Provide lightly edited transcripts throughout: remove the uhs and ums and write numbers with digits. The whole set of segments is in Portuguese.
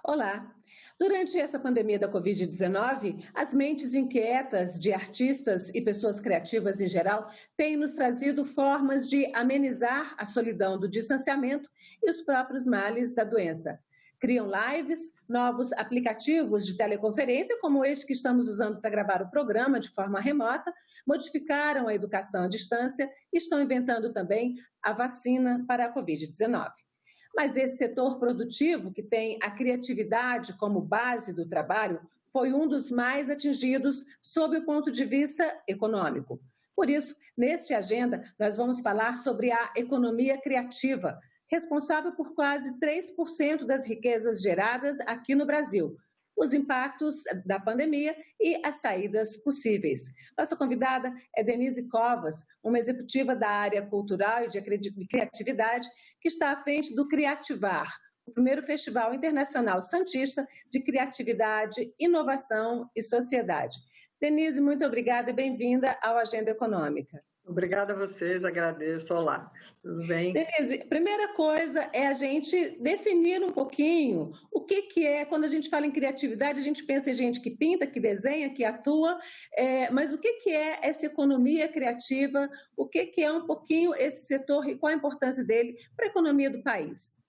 Olá! Durante essa pandemia da Covid-19, as mentes inquietas de artistas e pessoas criativas em geral têm nos trazido formas de amenizar a solidão do distanciamento e os próprios males da doença. Criam lives, novos aplicativos de teleconferência, como este que estamos usando para gravar o programa de forma remota, modificaram a educação à distância e estão inventando também a vacina para a Covid-19. Mas esse setor produtivo, que tem a criatividade como base do trabalho, foi um dos mais atingidos sob o ponto de vista econômico. Por isso, neste Agenda, nós vamos falar sobre a economia criativa, responsável por quase 3% das riquezas geradas aqui no Brasil, os impactos da pandemia e as saídas possíveis. Nossa convidada é Denise Covas, uma executiva da área cultural e de criatividade, que está à frente do Criativar, o primeiro Festival Internacional Santista de Criatividade, Inovação e Sociedade. Denise, muito obrigada e bem-vinda ao Agenda Econômica. Obrigada a vocês, agradeço. Olá, tudo bem? Denise, primeira coisa é a gente definir um pouquinho o que é, quando a gente fala em criatividade, a gente pensa em gente que pinta, que desenha, que atua, mas o que é essa economia criativa, o que é um pouquinho esse setor e qual a importância dele para a economia do país?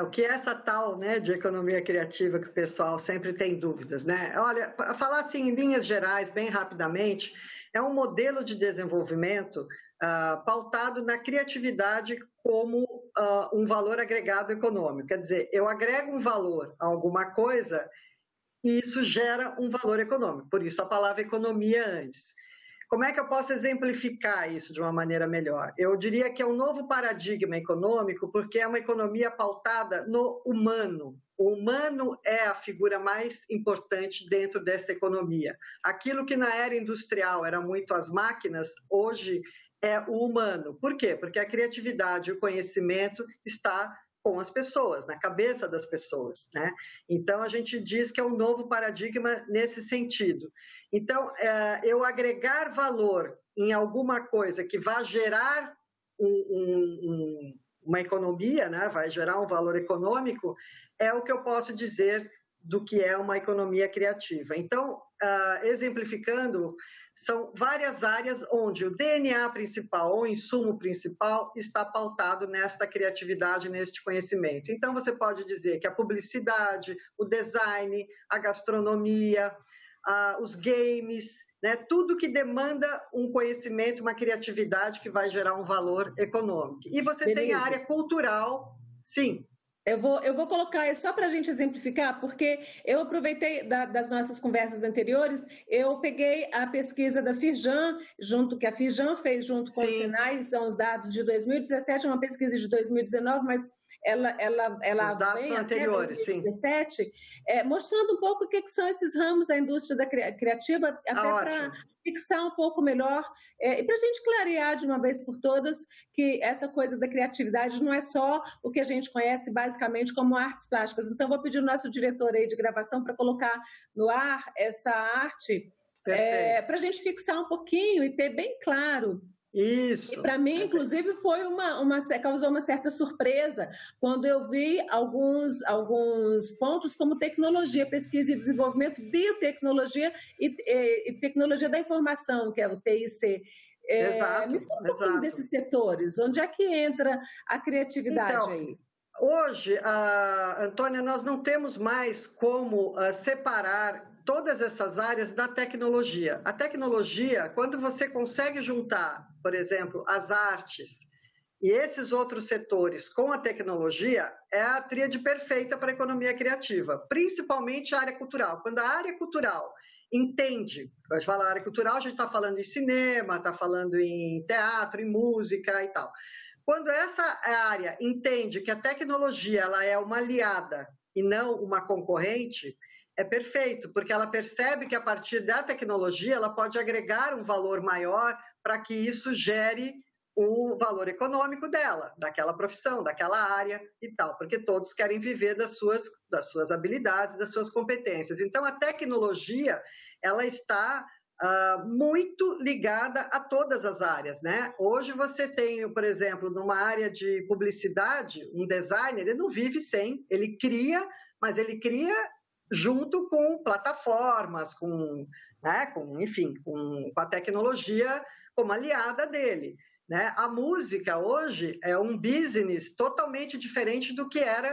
O que é essa tal, né, de economia criativa que o pessoal sempre tem dúvidas, né? Olha, para falar assim em linhas gerais, bem rapidamente, é um modelo de desenvolvimento pautado na criatividade como um valor agregado econômico. Quer dizer, eu agrego um valor a alguma coisa e isso gera um valor econômico, por isso a palavra economia antes. Como é que eu posso exemplificar isso de uma maneira melhor? Eu diria que é um novo paradigma econômico, porque é uma economia pautada no humano. O humano é a figura mais importante dentro dessa economia. Aquilo que na era industrial era muito as máquinas, hoje é o humano. Por quê? Porque a criatividade e o conhecimento está com as pessoas, na cabeça das pessoas, né? Então, a gente diz que é um novo paradigma nesse sentido. Então, eu agregar valor em alguma coisa que vai gerar uma economia, né? Vai gerar um valor econômico, é o que eu posso dizer do que é uma economia criativa. Então, exemplificando, são várias áreas onde o DNA principal, ou o insumo principal, está pautado nesta criatividade, neste conhecimento. Então, você pode dizer que a publicidade, o design, a gastronomia, os games, né, tudo que demanda um conhecimento, uma criatividade que vai gerar um valor econômico. E você Beleza. tem a área cultural, sim. Eu vou colocar só para a gente exemplificar, porque eu aproveitei das nossas conversas anteriores, eu peguei a pesquisa da Firjan, que a Firjan fez junto com o Senai, são os dados de 2017, uma pesquisa de 2019, mas ela os dados vem são até anteriores, 2017, mostrando um pouco o que são esses ramos da indústria da criativa, até para fixar um pouco melhor, e para a gente clarear de uma vez por todas que essa coisa da criatividade não é só o que a gente conhece basicamente como artes plásticas. Então, vou pedir ao nosso diretor aí de gravação para colocar no ar essa arte, para a gente fixar um pouquinho e ter bem claro. Isso. E para mim, inclusive, causou uma certa surpresa quando eu vi alguns pontos como tecnologia, pesquisa e desenvolvimento, biotecnologia e tecnologia da informação, que é o TIC. Exato. Me fala um pouquinho desses setores, onde é que entra a criatividade aí? Hoje, Antônia, nós não temos mais como separar todas essas áreas da tecnologia. A tecnologia, quando você consegue juntar, por exemplo, as artes e esses outros setores com a tecnologia, é a tríade perfeita para a economia criativa, principalmente a área cultural. Quando a área cultural entende, a gente fala área cultural, a gente está falando em cinema, está falando em teatro, em música e tal. Quando essa área entende que a tecnologia ela é uma aliada e não uma concorrente, é perfeito, porque ela percebe que a partir da tecnologia ela pode agregar um valor maior para que isso gere o valor econômico dela, daquela profissão, daquela área e tal, porque todos querem viver das suas habilidades, das suas competências. Então, a tecnologia, ela está muito ligada a todas as áreas, né? Hoje você tem, por exemplo, numa área de publicidade, um designer, ele não vive sem, ele cria, mas ele cria junto com plataformas, né, enfim, com a tecnologia como aliada dele. Né? A música hoje é um business totalmente diferente do que era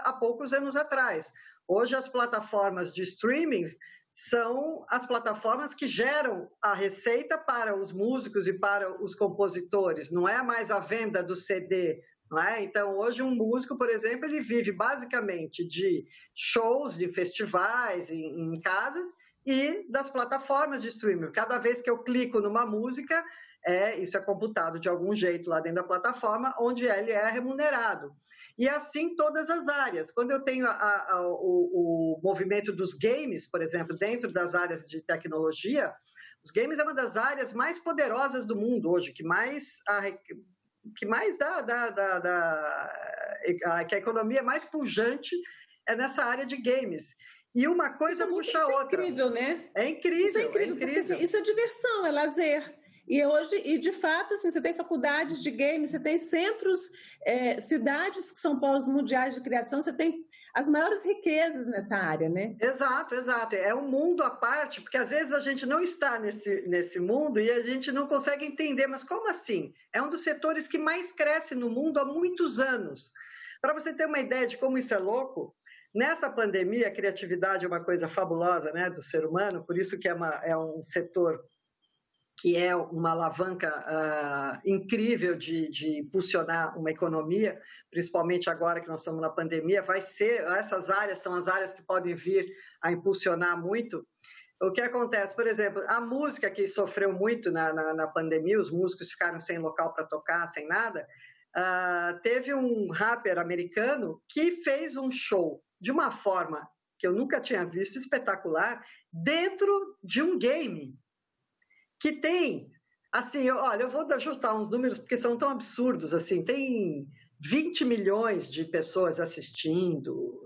há poucos anos atrás. Hoje as plataformas de streaming são as plataformas que geram a receita para os músicos e para os compositores, não é mais a venda do CD, não é? Então, hoje um músico, por exemplo, ele vive basicamente de shows, de festivais em casas e das plataformas de streaming. Cada vez que eu clico numa música, isso é computado de algum jeito lá dentro da plataforma, onde ele é remunerado. E assim todas as áreas. Quando eu tenho o movimento dos games, por exemplo, dentro das áreas de tecnologia, os games é uma das áreas mais poderosas do mundo hoje, que que a economia mais pujante é nessa área de games. E uma coisa puxa a outra. É incrível, né? É incrível, isso é incrível. Porque, assim, isso é diversão, é lazer. E hoje, de fato, assim, você tem faculdades de games, você tem centros, cidades que são polos mundiais de criação, você tem as maiores riquezas nessa área, né? Exato, exato. É um mundo à parte, porque às vezes a gente não está nesse mundo e a gente não consegue entender, mas como assim? É um dos setores que mais cresce no mundo há muitos anos. Para você ter uma ideia de como isso é louco, nessa pandemia a criatividade é uma coisa fabulosa, né, do ser humano, por isso que é um setor que é uma alavanca incrível de impulsionar uma economia, principalmente agora que nós estamos na pandemia, essas áreas são as áreas que podem vir a impulsionar muito. O que acontece, por exemplo, a música que sofreu muito na pandemia, os músicos ficaram sem local para tocar, sem nada, teve um rapper americano que fez um show de uma forma que eu nunca tinha visto, espetacular, dentro de um game, que tem, assim, olha, eu vou chutar uns números porque são tão absurdos, assim, tem 20 milhões de pessoas assistindo,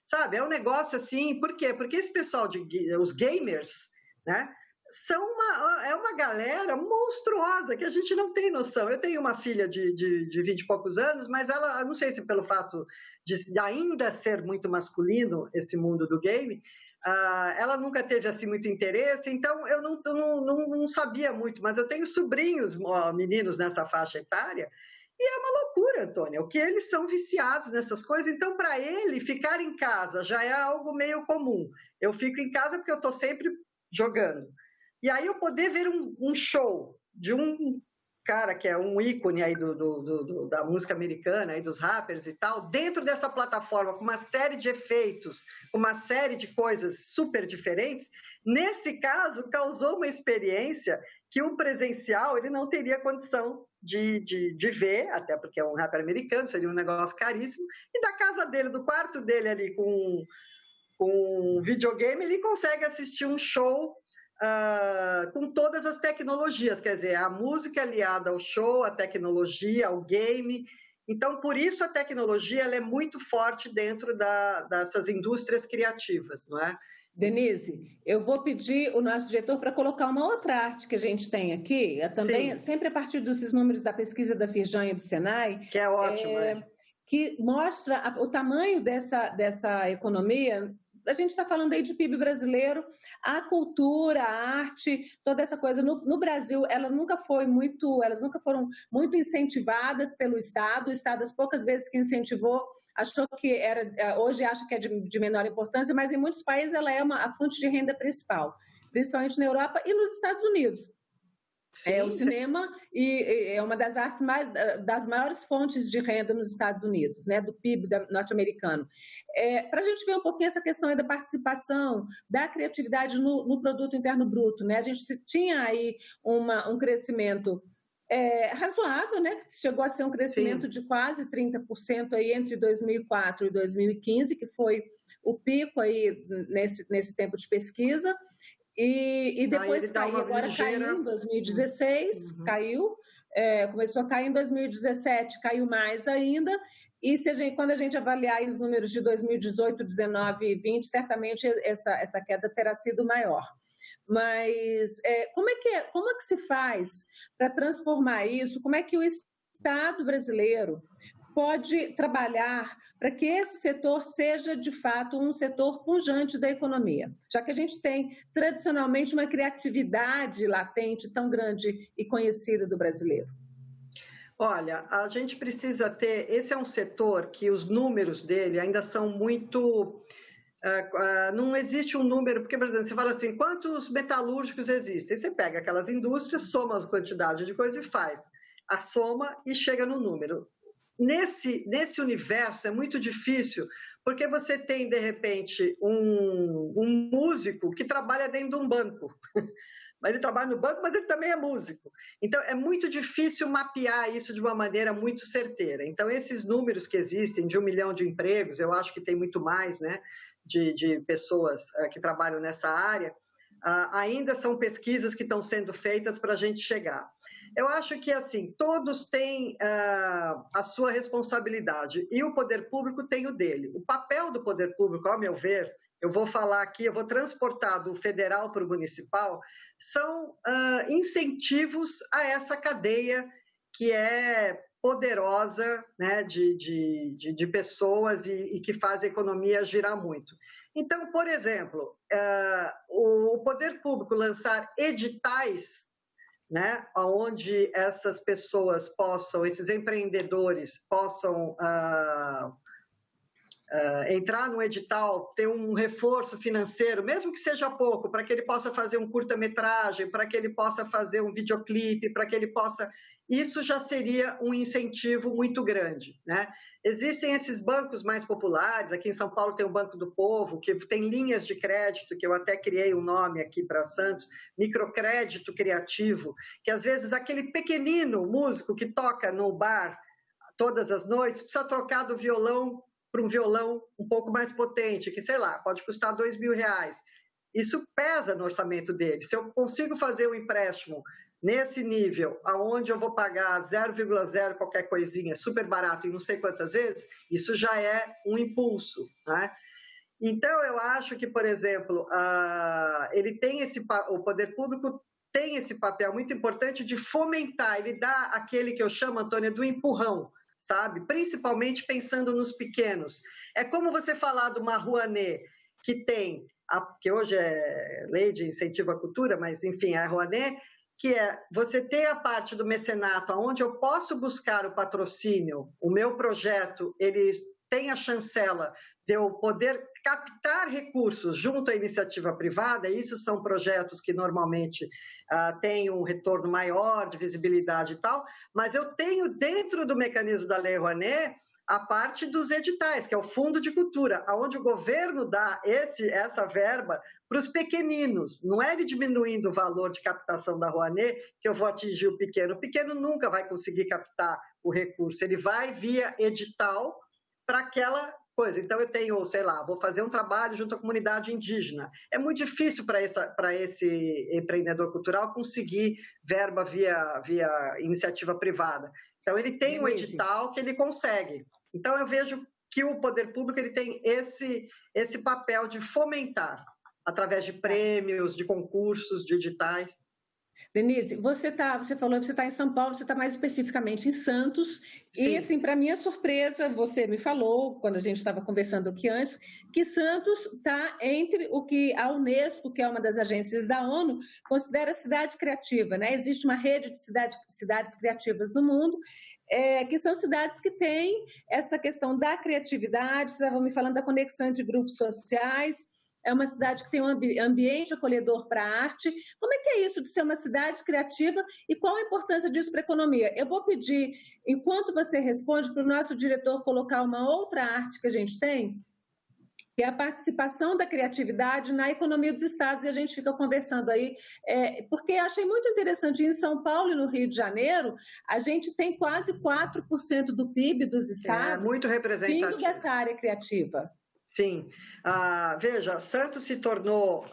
sabe? É um negócio assim, por quê? Porque esse pessoal, os gamers, né, é uma galera monstruosa que a gente não tem noção. Eu tenho uma filha de 20 e poucos anos, mas ela, não sei se pelo fato de ainda ser muito masculino esse mundo do game, ela nunca teve assim muito interesse, então eu não sabia muito, mas eu tenho sobrinhos, meninos nessa faixa etária, e é uma loucura, Antônia, o que eles são viciados nessas coisas. Então, para ele, ficar em casa já é algo meio comum. Eu fico em casa porque eu estou sempre jogando. E aí eu poder ver um show de um cara que é um ícone aí da música americana, aí dos rappers e tal, dentro dessa plataforma, com uma série de efeitos, uma série de coisas super diferentes, nesse caso, causou uma experiência que um presencial ele não teria condição de ver, até porque é um rapper americano, seria um negócio caríssimo, e da casa dele, do quarto dele ali com um videogame, ele consegue assistir um show com todas as tecnologias, quer dizer, a música aliada ao show, a tecnologia, ao game. Então, por isso a tecnologia ela é muito forte dentro dessas indústrias criativas, não é? Denise, eu vou pedir o nosso diretor para colocar uma outra arte que a gente tem aqui, também, sempre a partir desses números da pesquisa da Firjan e do Senai. Que é ótimo, que mostra o tamanho dessa economia. A gente está falando aí de PIB brasileiro, a cultura, a arte, toda essa coisa. No Brasil, elas nunca foram muito incentivadas pelo Estado. O Estado, as poucas vezes que incentivou, achou que hoje acha que é de menor importância, mas em muitos países ela é a fonte de renda principal, principalmente na Europa e nos Estados Unidos. O cinema é uma das artes das maiores fontes de renda nos Estados Unidos, né, do PIB norte-americano. Para a gente ver um pouquinho essa questão aí da participação, da criatividade no produto interno bruto, né? A gente tinha aí um crescimento razoável, né, que chegou a ser um crescimento de quase 30% aí entre 2004 e 2015, que foi o pico aí nesse tempo de pesquisa. E depois caiu, agora caiu em 2016, caiu, começou a cair em 2017, caiu mais ainda, e quando a gente avaliar os números de 2018, 19 e 20, certamente essa queda terá sido maior. mas como é que se faz para transformar isso? Como é que o Estado brasileiro pode trabalhar para que esse setor seja, de fato, um setor pujante da economia? Já que a gente tem, tradicionalmente, uma criatividade latente tão grande e conhecida do brasileiro. Olha, a gente precisa ter... Esse é um setor que os números dele ainda são muito... não existe um número, porque, por exemplo, você fala assim, quantos metalúrgicos existem? Você pega aquelas indústrias, soma a quantidade de coisa e faz a soma e chega no número. Nesse universo é muito difícil, porque você tem, de repente, um músico que trabalha dentro de um banco. Ele trabalha no banco, mas ele também é músico. Então, é muito difícil mapear isso de uma maneira muito certeira. Então, esses números que existem de 1 milhão de empregos, eu acho que tem muito mais, né, de pessoas que trabalham nessa área, ainda são pesquisas que estão sendo feitas para a gente chegar. Eu acho que, assim, todos têm a sua responsabilidade e o poder público tem o dele. O papel do poder público, ao meu ver, eu vou falar aqui, eu vou transportar do federal para o municipal, são incentivos a essa cadeia que é poderosa, né, de pessoas e que faz a economia girar muito. Então, por exemplo, o poder público lançar editais, né, onde essas pessoas possam, esses empreendedores possam entrar no edital, ter um reforço financeiro, mesmo que seja pouco, para que ele possa fazer um curta-metragem, para que ele possa fazer um videoclipe, para que ele possa... Isso já seria um incentivo muito grande, né? Existem esses bancos mais populares, aqui em São Paulo tem o Banco do Povo, que tem linhas de crédito, que eu até criei um nome aqui para Santos, microcrédito criativo, que às vezes aquele pequenino músico que toca no bar todas as noites precisa trocar do violão para um violão um pouco mais potente, que, sei lá, pode custar R$2.000. Isso pesa no orçamento dele. Se eu consigo fazer um empréstimo nesse nível, aonde eu vou pagar 0,0 qualquer coisinha, super barato e não sei quantas vezes, isso já é um impulso, né? Então, eu acho que, por exemplo, ele tem o poder público tem esse papel muito importante de fomentar, ele dá aquele que eu chamo, Antônia, do empurrão, sabe? Principalmente pensando nos pequenos. É como você falar de uma Rouanet, que tem, que hoje é lei de incentivo à cultura, mas, enfim, é a Rouanet, que é você ter a parte do mecenato, onde eu posso buscar o patrocínio, o meu projeto, ele tem a chancela de eu poder captar recursos junto à iniciativa privada, e isso são projetos que normalmente têm um retorno maior de visibilidade e tal, mas eu tenho dentro do mecanismo da Lei Rouanet a parte dos editais, que é o Fundo de Cultura, onde o governo dá essa verba para os pequeninos. Não é ele diminuindo o valor de captação da Rouanet que eu vou atingir o pequeno. O pequeno nunca vai conseguir captar o recurso, ele vai via edital para aquela coisa. Então, eu tenho, sei lá, vou fazer um trabalho junto à comunidade indígena. É muito difícil para esse empreendedor cultural conseguir verba via iniciativa privada. Então, ele tem um edital que ele consegue. Então, eu vejo que o poder público ele tem esse papel de fomentar, através de prêmios, de concursos, de editais. Denise, você falou que você está em São Paulo, você está mais especificamente em Santos. Sim. E, assim, para minha surpresa, você me falou, quando a gente estava conversando aqui antes, que Santos está entre o que a Unesco, que é uma das agências da ONU, considera cidade criativa, né? Existe uma rede de cidades criativas no mundo, que são cidades que têm essa questão da criatividade, você estava me falando da conexão entre grupos sociais. É uma cidade que tem um ambiente acolhedor para a arte. Como é que é isso de ser uma cidade criativa e qual a importância disso para a economia? Eu vou pedir, enquanto você responde, para o nosso diretor colocar uma outra arte que a gente tem, que é a participação da criatividade na economia dos estados, e a gente fica conversando aí, porque eu achei muito interessante, em São Paulo e no Rio de Janeiro, a gente tem quase 4% do PIB dos estados muito representativo vindo dessa área criativa. Sim. Veja, Santos se tornou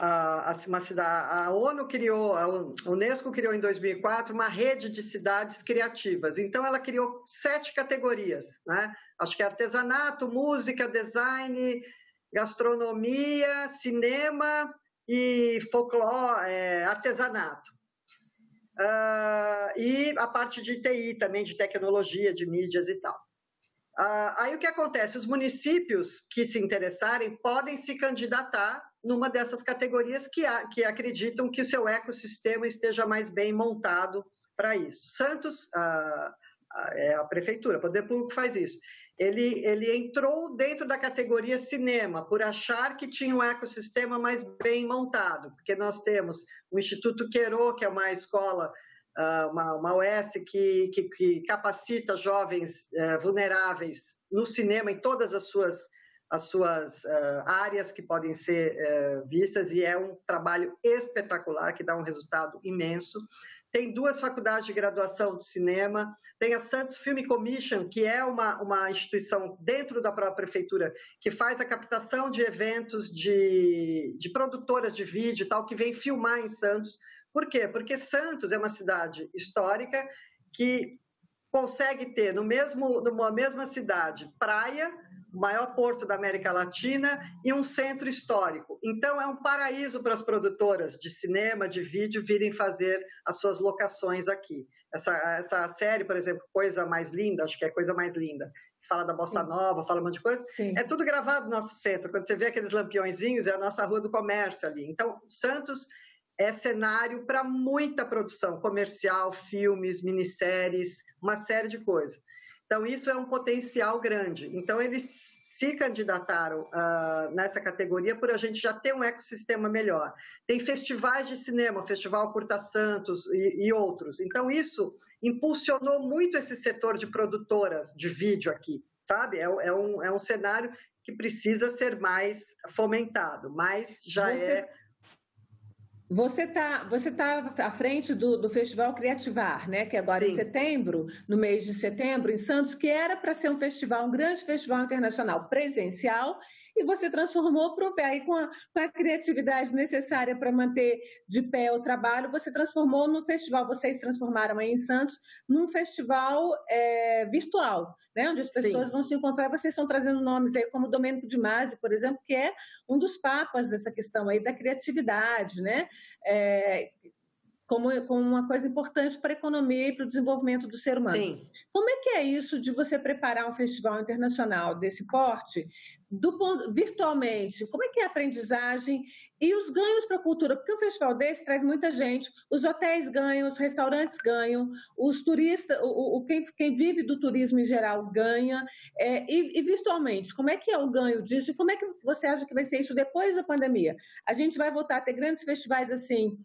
uma cidade. A ONU criou, a Unesco criou em 2004 uma rede de cidades criativas. Então, ela criou 7 categorias, né? Acho que é artesanato, música, design, gastronomia, cinema e folclore, artesanato. E a parte de TI também, de tecnologia, de mídias e tal. Aí o que acontece? Os municípios que se interessarem podem se candidatar numa dessas categorias que acreditam que o seu ecossistema esteja mais bem montado para isso. Santos, a prefeitura, o poder público faz isso. Ele entrou dentro da categoria cinema, por achar que tinha um ecossistema mais bem montado, porque nós temos o Instituto Querô, que é uma escola, uma UES que capacita jovens vulneráveis no cinema, em todas as suas áreas que podem ser vistas, e é um trabalho espetacular, que dá um resultado imenso. Tem 2 faculdades de graduação de cinema, tem a Santos Film Commission, que é uma instituição dentro da própria prefeitura, que faz a captação de eventos de produtoras de vídeo e tal, que vem filmar em Santos. Por quê? Porque Santos é uma cidade histórica que consegue ter numa mesma cidade praia, o maior porto da América Latina e um centro histórico. Então, é um paraíso para as produtoras de cinema, de vídeo, virem fazer as suas locações aqui. Essa série, por exemplo, Coisa Mais Linda, acho que é Coisa Mais Linda, fala da Bossa Nova, fala um monte de coisa, Sim. É tudo gravado no nosso centro. Quando você vê aqueles lampiõezinhos, é a nossa Rua do Comércio ali. Então, Santos é cenário para muita produção comercial, filmes, minisséries, uma série de coisas. Então, isso é um potencial grande. Então, eles se candidataram nessa categoria por a gente já ter um ecossistema melhor. Tem festivais de cinema, o Festival Curta Santos e outros. Então, isso impulsionou muito esse setor de produtoras de vídeo aqui, sabe? É um cenário que precisa ser mais fomentado, mas já Você tá à frente do Festival Criativar, né? Que agora Sim. Em setembro, no mês de setembro, em Santos, que era para ser um festival, um grande festival internacional presencial, e você transformou aí com a criatividade necessária para manter de pé o trabalho, você transformou no festival, vocês transformaram aí em Santos num festival virtual, né? Onde as pessoas Sim. vão se encontrar, e vocês estão trazendo nomes aí como Domênico de Masi, por exemplo, que é um dos papas dessa questão aí da criatividade, né? Como uma coisa importante para a economia e para o desenvolvimento do ser humano. Sim. Como é que é isso de você preparar um festival internacional desse porte virtualmente? Como é que é a aprendizagem e os ganhos para a cultura? Porque um festival desse traz muita gente, os hotéis ganham, os restaurantes ganham, os turistas, quem vive do turismo em geral ganha, e virtualmente, como é que é o ganho disso e como é que você acha que vai ser isso depois da pandemia? A gente vai voltar a ter grandes festivais assim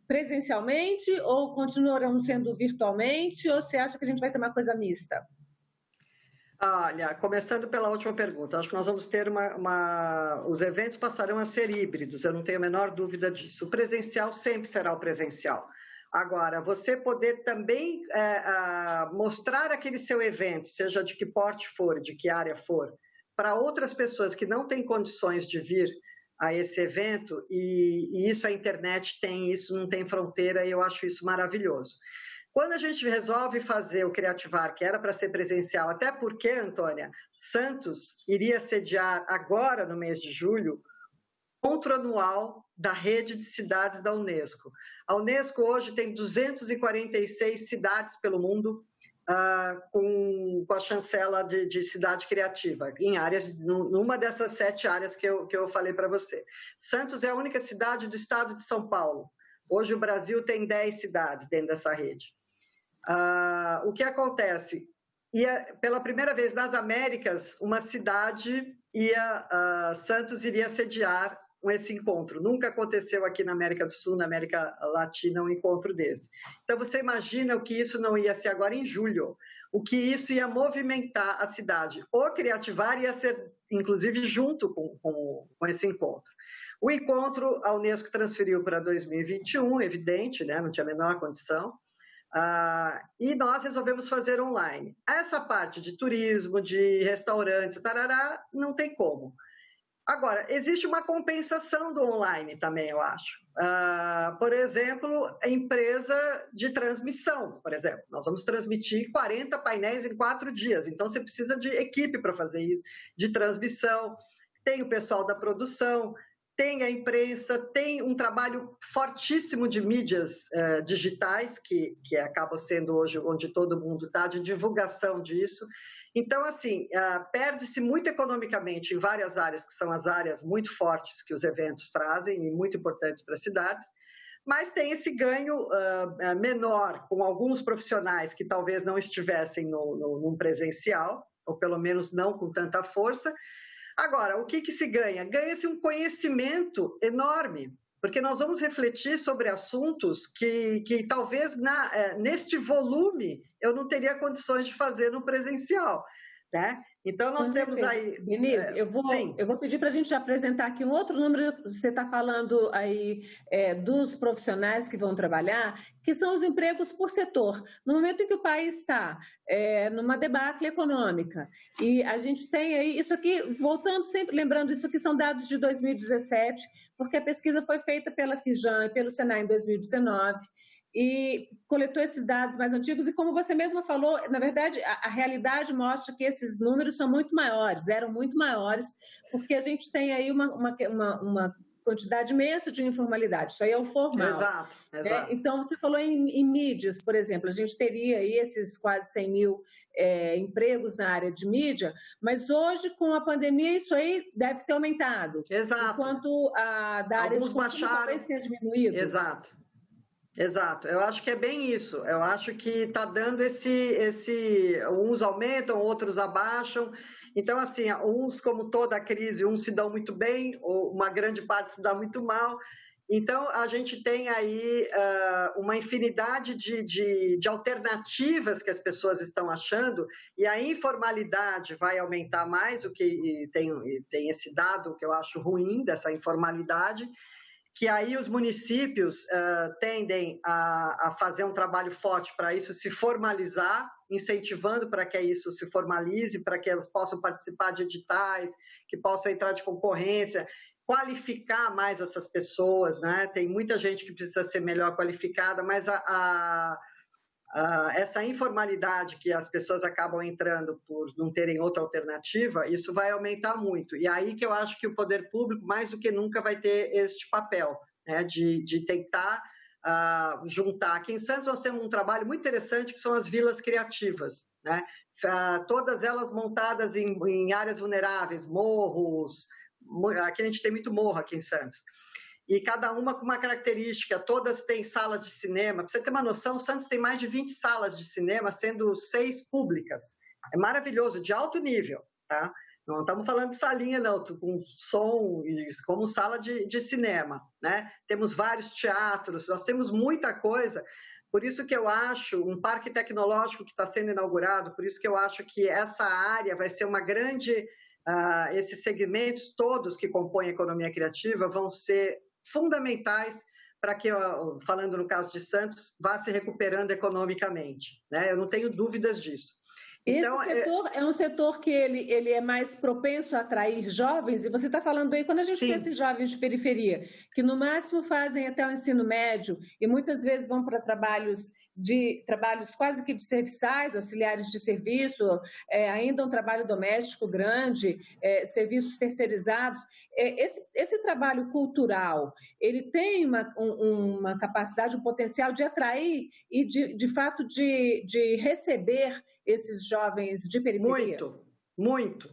presencialmente ou continuarão sendo virtualmente, ou você acha que a gente vai ter uma coisa mista? Olha, começando pela última pergunta, acho que nós vamos ter os eventos passarão a ser híbridos, eu não tenho a menor dúvida disso. O presencial sempre será o presencial. Agora, você poder também mostrar aquele seu evento, seja de que porte for, de que área for, para outras pessoas que não têm condições de vir a esse evento, e isso a internet tem, isso não tem fronteira, e eu acho isso maravilhoso. Quando a gente resolve fazer o Criativar, que era para ser presencial, até porque, Antônia, Santos iria sediar agora, no mês de julho, o encontro anual da rede de cidades da Unesco. A Unesco hoje tem 246 cidades pelo mundo, com a chancela de cidade criativa, em áreas, numa dessas 7 áreas que eu falei para você. Santos é a única cidade do estado de São Paulo. Hoje o Brasil tem 10 cidades dentro dessa rede. O que acontece? Pela primeira vez nas Américas, uma cidade Santos iria sediar esse encontro. Nunca aconteceu aqui na América do Sul, na América Latina, um encontro desse. Então, você imagina o que isso não ia ser agora em julho, o que isso ia movimentar a cidade. O Criativar ia ser, inclusive, junto com esse encontro. O encontro, a Unesco transferiu para 2021, evidente, né? Não tinha a menor condição. E nós resolvemos fazer online. Essa parte de turismo, de restaurantes, tarará, não tem como. Agora, existe uma compensação do online também, eu acho. Por exemplo, a empresa de transmissão, por exemplo. Nós vamos transmitir 40 painéis em 4 dias, então você precisa de equipe para fazer isso, de transmissão. Tem o pessoal da produção, tem a imprensa, tem um trabalho fortíssimo de mídias digitais, que acaba sendo hoje onde todo mundo está, de divulgação disso. Então, assim, perde-se muito economicamente em várias áreas, que são as áreas muito fortes que os eventos trazem e muito importantes para as cidades, mas tem esse ganho menor com alguns profissionais que talvez não estivessem num presencial, ou pelo menos não com tanta força. Agora, o que se ganha? Ganha-se um conhecimento enorme, porque nós vamos refletir sobre assuntos que talvez neste volume eu não teria condições de fazer no presencial, né? Então, nós temos aí... Denise, eu vou pedir para a gente apresentar aqui um outro número. Você está falando aí dos profissionais que vão trabalhar, que são os empregos por setor. No momento em que o país está numa debacle econômica, e a gente tem aí, isso aqui, voltando sempre, lembrando, isso aqui são dados de 2017, porque a pesquisa foi feita pela Fijan e pelo Senai em 2019, e coletou esses dados mais antigos, e como você mesma falou, na verdade, a realidade mostra que esses números são muito maiores, eram muito maiores, porque a gente tem aí uma quantidade imensa de informalidade, isso aí é o formal. Exato. Então, você falou em mídias, por exemplo, a gente teria aí esses quase 100 mil empregos na área de mídia, mas hoje, com a pandemia, isso aí deve ter aumentado. Exato. Enquanto a da área de consumo talvez tenha diminuído. Exato, eu acho que é bem isso. Eu acho que está dando uns aumentam, outros abaixam. Então, assim, uns, como toda a crise, uns se dão muito bem, ou uma grande parte se dá muito mal. Então, a gente tem aí uma infinidade de alternativas que as pessoas estão achando, e a informalidade vai aumentar mais, o que tem esse dado que eu acho ruim dessa informalidade, que aí os municípios tendem a fazer um trabalho forte para isso se formalizar, incentivando para que isso se formalize, para que elas possam participar de editais, que possam entrar de concorrência, qualificar mais essas pessoas, né? Tem muita gente que precisa ser melhor qualificada, mas essa informalidade que as pessoas acabam entrando por não terem outra alternativa, isso vai aumentar muito. E aí que eu acho que o poder público, mais do que nunca, vai ter este papel, né, de tentar juntar. Aqui em Santos nós temos um trabalho muito interessante que são as vilas criativas, né? Todas elas montadas em áreas vulneráveis, morros. Aqui a gente tem muito morro aqui em Santos. E cada uma com uma característica, todas têm salas de cinema. Para você ter uma noção, Santos tem mais de 20 salas de cinema, sendo 6 públicas. É maravilhoso, de alto nível, tá? Não estamos falando de salinha, não, com som, como sala de cinema, né? Temos vários teatros, nós temos muita coisa. Por isso que eu acho, um parque tecnológico que está sendo inaugurado, por isso que eu acho que essa área vai ser uma grande... esses segmentos todos que compõem a economia criativa vão ser fundamentais para que, falando no caso de Santos, vá se recuperando economicamente, né? Eu não tenho dúvidas disso. Então, esse setor é um setor que ele é mais propenso a atrair jovens, e você está falando aí, quando a gente pensa em jovens de periferia, que no máximo fazem até o ensino médio e muitas vezes vão para trabalhos quase que de serviçais, auxiliares de serviço, ainda um trabalho doméstico grande, serviços terceirizados. Esse trabalho cultural, ele tem uma capacidade, um potencial de atrair e, de fato, de receber esses jovens de periferia? Muito.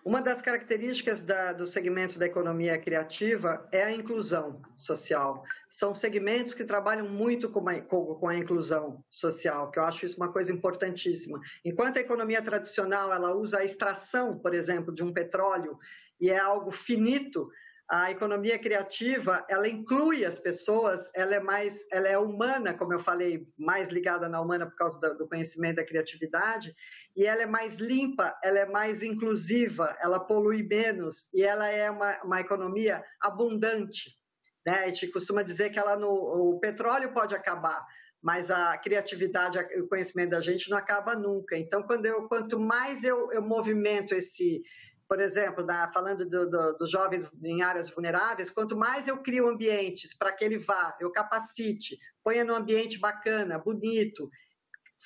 Uma das características dos segmentos da economia criativa é a inclusão social. São segmentos que trabalham muito com a inclusão social, que eu acho isso uma coisa importantíssima. Enquanto a economia tradicional ela usa a extração, por exemplo, de um petróleo, e é algo finito, a economia criativa, ela inclui as pessoas, ela é humana, como eu falei, mais ligada na humana por causa do conhecimento da criatividade, e ela é mais limpa, ela é mais inclusiva, ela polui menos, e ela é uma economia abundante, né? A gente costuma dizer que o petróleo pode acabar, mas a criatividade, o conhecimento da gente não acaba nunca. Então, quanto mais eu movimento por exemplo, falando dos jovens em áreas vulneráveis, quanto mais eu crio ambientes para que ele vá, eu capacite, ponha num ambiente bacana, bonito,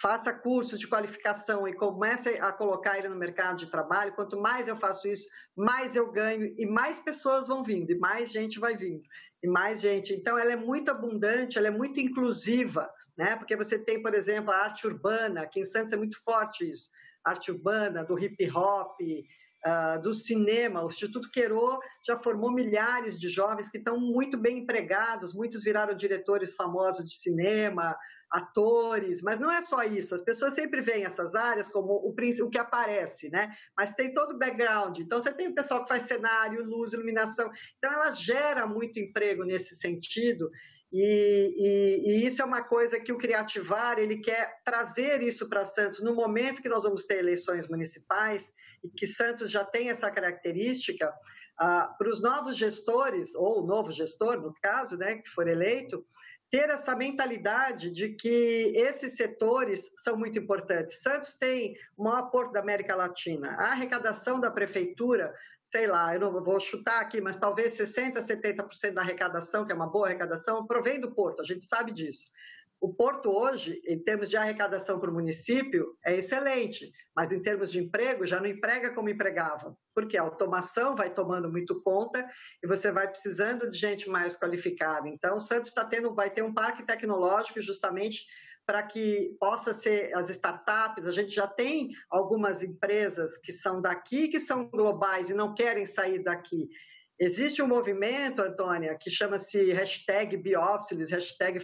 faça cursos de qualificação e comece a colocar ele no mercado de trabalho, quanto mais eu faço isso, mais eu ganho e mais pessoas vão vindo, e mais gente vai vindo, e mais gente. Então, ela é muito abundante, ela é muito inclusiva, né? Porque você tem, por exemplo, a arte urbana, aqui em Santos é muito forte isso, a arte urbana, do hip hop, do cinema. O Instituto Querô já formou milhares de jovens que estão muito bem empregados, muitos viraram diretores famosos de cinema, atores, mas não é só isso, as pessoas sempre veem essas áreas como o que aparece, né? Mas tem todo o background, então você tem o pessoal que faz cenário, luz, iluminação, então ela gera muito emprego nesse sentido, e isso é uma coisa que o Criativar, ele quer trazer isso para Santos no momento que nós vamos ter eleições municipais, e que Santos já tem essa característica, para os novos gestores, ou o novo gestor, no caso, né, que for eleito, ter essa mentalidade de que esses setores são muito importantes. Santos tem o maior porto da América Latina. A arrecadação da prefeitura, sei lá, eu não vou chutar aqui, mas talvez 60%, 70% da arrecadação, que é uma boa arrecadação, provém do porto, a gente sabe disso. O porto hoje, em termos de arrecadação para o município, é excelente, mas em termos de emprego, já não emprega como empregava, porque a automação vai tomando muito conta e você vai precisando de gente mais qualificada. Então, o Santos vai ter um parque tecnológico justamente para que possa ser as startups. A gente já tem algumas empresas que são daqui, que são globais e não querem sair daqui. Existe um movimento, Antônia, que chama-se #Biófilis,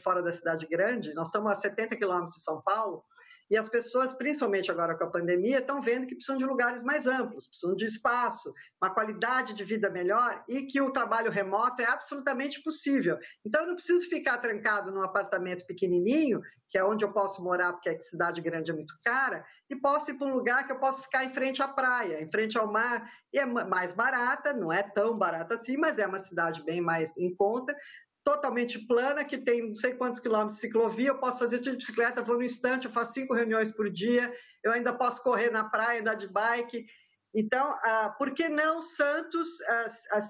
#Fora da Cidade Grande. Nós estamos a 70 quilômetros de São Paulo e as pessoas, principalmente agora com a pandemia, estão vendo que precisam de lugares mais amplos, precisam de espaço, uma qualidade de vida melhor e que o trabalho remoto é absolutamente possível. Então, eu não preciso ficar trancado num apartamento pequenininho, que é onde eu posso morar, porque a cidade grande é muito cara, e posso ir para um lugar que eu posso ficar em frente à praia, em frente ao mar, e é mais barata, não é tão barata assim, mas é uma cidade bem mais em conta, totalmente plana, que tem não sei quantos quilômetros de ciclovia, eu posso fazer tudo de bicicleta, vou no instante, eu faço 5 reuniões por dia, eu ainda posso correr na praia, andar de bike. Então, por que não Santos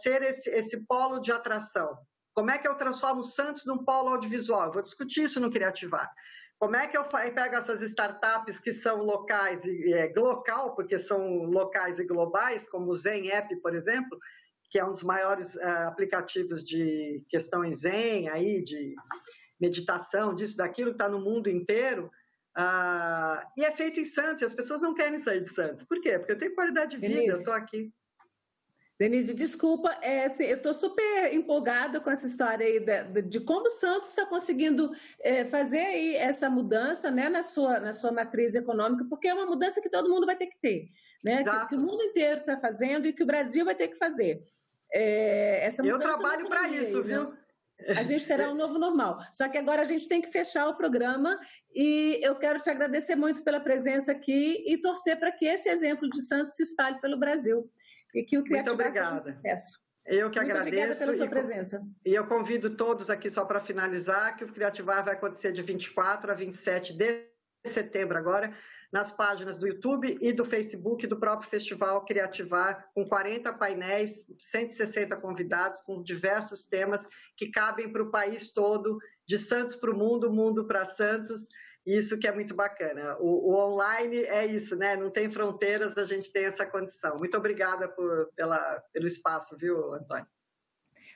ser esse polo de atração? Como é que eu transformo Santos num polo audiovisual? Eu vou discutir isso no Criativar. Como é que eu pego essas startups que são locais e local, porque são locais e globais, como o Zen App, por exemplo, que é um dos maiores aplicativos de questão em Zen, aí, de meditação, disso, daquilo, que está no mundo inteiro, e é feito em Santos, e as pessoas não querem sair de Santos. Por quê? Porque eu tenho qualidade de vida, eu estou aqui. Denise, desculpa, eu estou super empolgada com essa história aí de como o Santos está conseguindo fazer aí essa mudança, né, na sua matriz econômica, porque é uma mudança que todo mundo vai ter que ter, né, que o mundo inteiro está fazendo e que o Brasil vai ter que fazer. Eu trabalho para isso, viu? A gente terá um novo normal. Só que agora a gente tem que fechar o programa e eu quero te agradecer muito pela presença aqui e torcer para que esse exemplo de Santos se espalhe pelo Brasil e que o Criativar seja um sucesso. Eu que agradeço. Obrigada pela sua presença. E eu convido todos aqui, só para finalizar, que o Criativar vai acontecer de 24 a 27 de setembro agora, nas páginas do YouTube e do Facebook do próprio Festival Criativar, com 40 painéis, 160 convidados, com diversos temas que cabem para o país todo, de Santos para o mundo para Santos, isso que é muito bacana. O online é isso, né? Não tem fronteiras, a gente tem essa condição. Muito obrigada pelo espaço, viu, Antônio?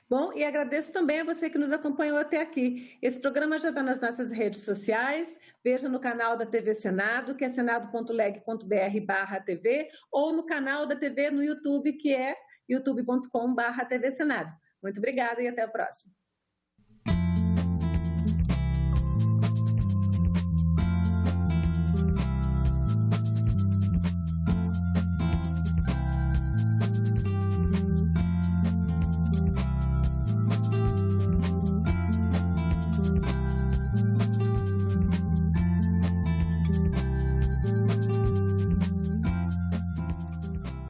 Bom, e agradeço também a você que nos acompanhou até aqui. Esse programa já está nas nossas redes sociais, veja no canal da TV Senado, que é senado.leg.br/TV, ou no canal da TV no YouTube, que é youtube.com/TV Senado. Muito obrigada e até o próximo.